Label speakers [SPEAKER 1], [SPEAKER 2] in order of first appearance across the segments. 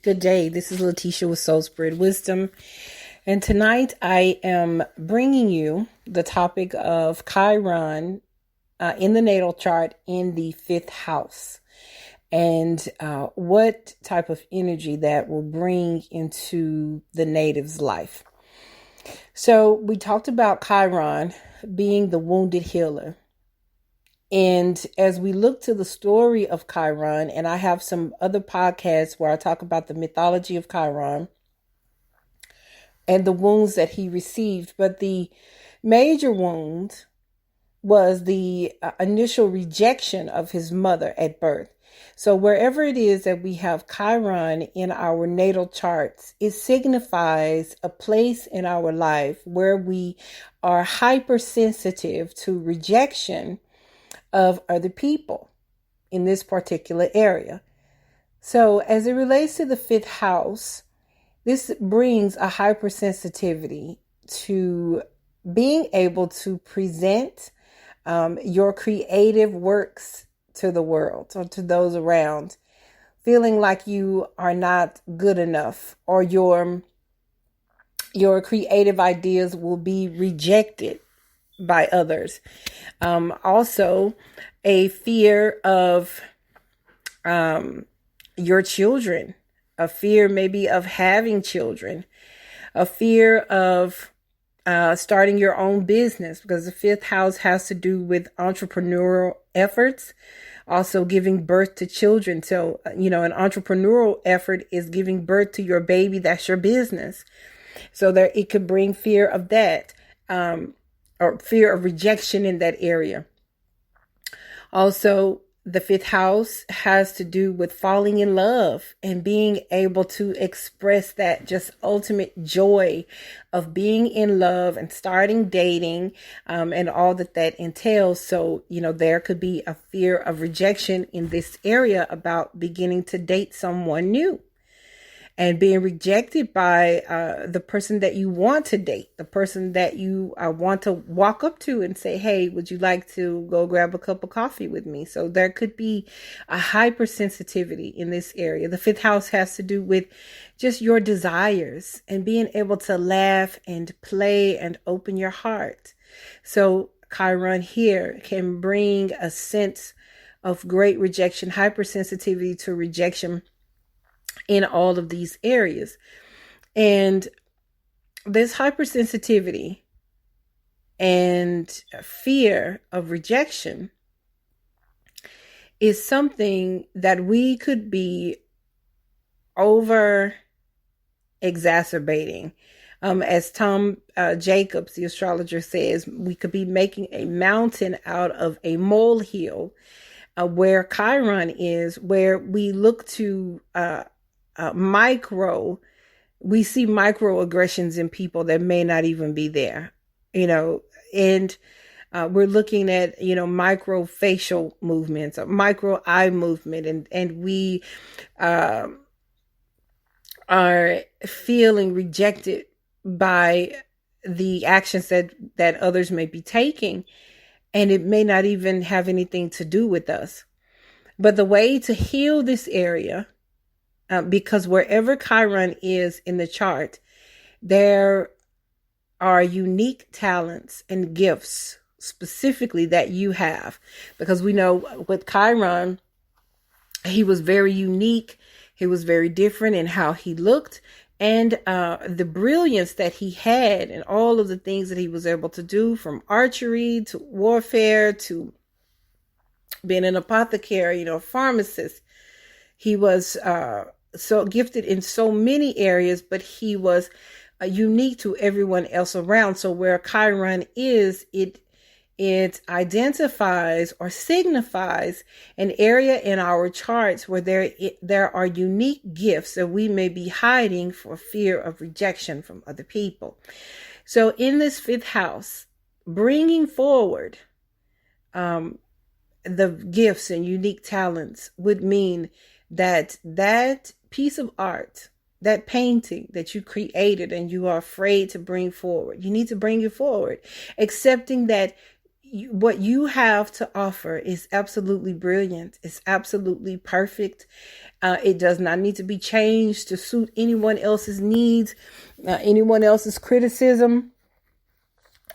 [SPEAKER 1] Good day. This is Lateesha with Soul Spirit Wisdom. And tonight I am bringing you the topic of Chiron in the natal chart in the fifth house. And what type of energy that will bring into the native's life. So we talked about Chiron being the wounded healer. And as we look to the story of Chiron, and I have some other podcasts where I talk about the mythology of Chiron and the wounds that he received, but the major wound was the initial rejection of his mother at birth. So wherever it is that we have Chiron in our natal charts, it signifies a place in our life where we are hypersensitive to rejection of other people in this particular area. So as it relates to the fifth house, this brings a hypersensitivity to being able to present your creative works to the world or to those around, feeling like you are not good enough or your creative ideas will be rejected by others. Also, a fear of your children, a fear maybe of having children, a fear of starting your own business, because the fifth house has to do with entrepreneurial efforts, also giving birth to children. So, an entrepreneurial effort is giving birth to your baby. That's your business. So that it could bring fear of that. Or fear of rejection in that area. Also, the fifth house has to do with falling in love and being able to express that just ultimate joy of being in love and starting dating and all that entails. So, there could be a fear of rejection in this area about beginning to date someone new. And being rejected by the person that you want to date, the person that you want to walk up to and say, hey, would you like to go grab a cup of coffee with me? So there could be a hypersensitivity in this area. The fifth house has to do with just your desires and being able to laugh and play and open your heart. So Chiron here can bring a sense of great rejection, hypersensitivity to rejection in all of these areas. And this hypersensitivity and fear of rejection is something that we could be over exacerbating. As Tom Jacobs, the astrologer, says, we could be making a mountain out of a molehill, where Chiron is, where we look to we see microaggressions in people that may not even be there, and we're looking at, micro facial movements, or micro eye movement, and we are feeling rejected by the actions that others may be taking, and it may not even have anything to do with us. But the way to heal this area, because wherever Chiron is in the chart, there are unique talents and gifts specifically that you have. Because we know with Chiron, he was very unique. He was very different in how he looked, and the brilliance that he had and all of the things that he was able to do, from archery to warfare to being an apothecary, pharmacist. He was so gifted in so many areas, but he was unique to everyone else around. So where Chiron is, it identifies or signifies an area in our charts where there are unique gifts that we may be hiding for fear of rejection from other people. So in this fifth house, bringing forward the gifts and unique talents would mean that piece of art, that painting that you created and you are afraid to bring forward, you need to bring it forward, accepting that what you have to offer is absolutely brilliant. It's absolutely perfect. It does not need to be changed to suit anyone else's needs, anyone else's criticism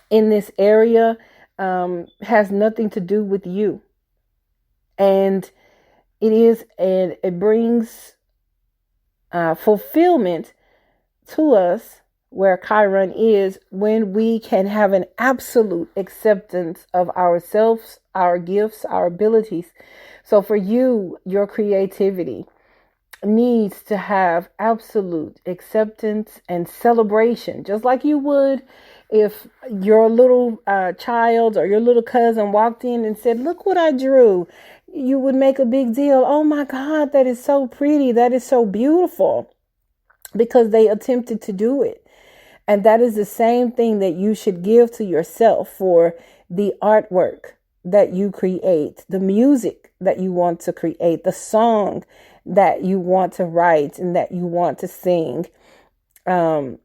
[SPEAKER 1] in this area. Has nothing to do with you. And it brings fulfillment to us where Chiron is, when we can have an absolute acceptance of ourselves, our gifts, our abilities. So for you, your creativity needs to have absolute acceptance and celebration, just like you would if your little child or your little cousin walked in and said, "Look what I drew." You would make a big deal. "Oh my God, that is so pretty. That is so beautiful," because they attempted to do it. And that is the same thing that you should give to yourself for the artwork that you create, the music that you want to create, the song that you want to write and that you want to sing, that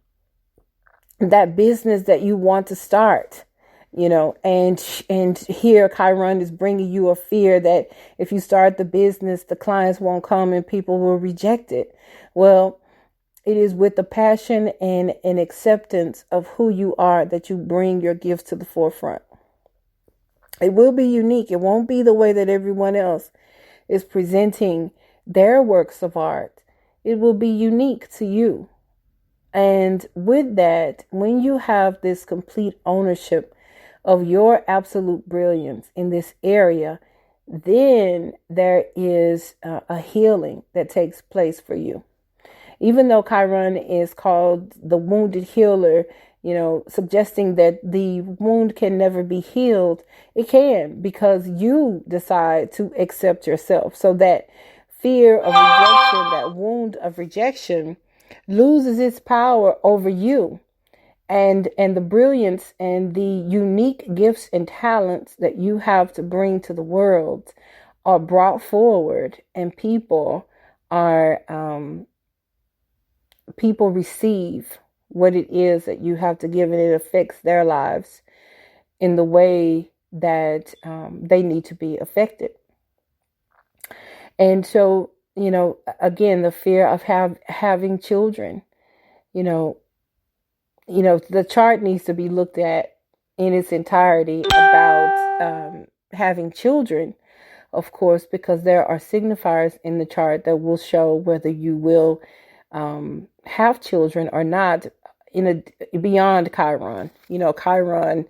[SPEAKER 1] business that you want to start, and here Chiron is bringing you a fear that if you start the business, the clients won't come and people will reject it. Well, it is with the passion and an acceptance of who you are that you bring your gifts to the forefront. It will be unique. It won't be the way that everyone else is presenting their works of art. It will be unique to you. And with that, when you have this complete ownership of your absolute brilliance in this area, then there is a healing that takes place for you. Even though Chiron is called the wounded healer, suggesting that the wound can never be healed, it can, because you decide to accept yourself. So that fear of rejection, that wound of rejection, loses its power over you. And the brilliance and the unique gifts and talents that you have to bring to the world are brought forward, and people receive what it is that you have to give, and it affects their lives in the way that they need to be affected. And so, again, the fear of having children, the chart needs to be looked at in its entirety about having children, of course, because there are signifiers in the chart that will show whether you will have children or not beyond Chiron. Chiron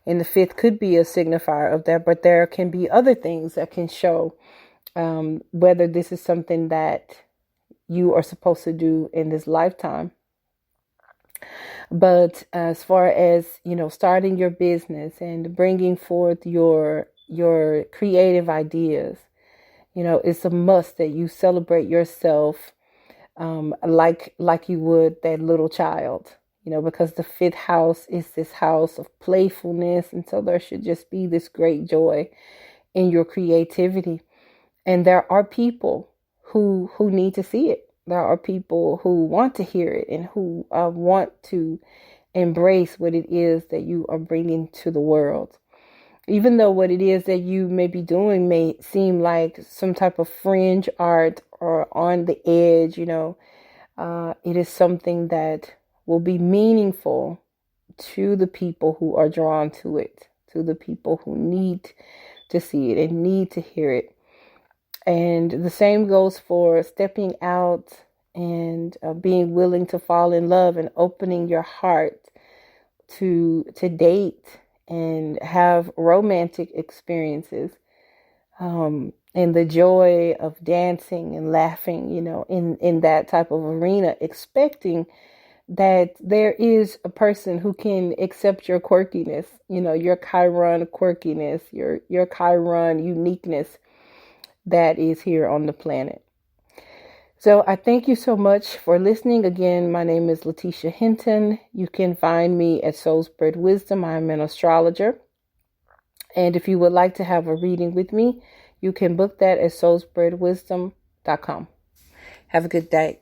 [SPEAKER 1] in the fifth could be a signifier of that, but there can be other things that can show whether this is something that you are supposed to do in this lifetime. But as far as, starting your business and bringing forth your creative ideas, it's a must that you celebrate yourself like you would that little child, because the fifth house is this house of playfulness. And so there should just be this great joy in your creativity. And there are people who need to see it. There are people who want to hear it and who want to embrace what it is that you are bringing to the world. Even though what it is that you may be doing may seem like some type of fringe art or on the edge, it is something that will be meaningful to the people who are drawn to it, to the people who need to see it and need to hear it. And the same goes for stepping out and being willing to fall in love and opening your heart to date and have romantic experiences, and the joy of dancing and laughing, in that type of arena, expecting that there is a person who can accept your quirkiness, your Chiron quirkiness, your Chiron uniqueness that is here on the planet. So I thank you so much for listening. Again, my name is Lateesha Hinton. You can find me at Soul Spread Wisdom. I'm an astrologer. And if you would like to have a reading with me, you can book that at soulspreadwisdom.com. Have a good day.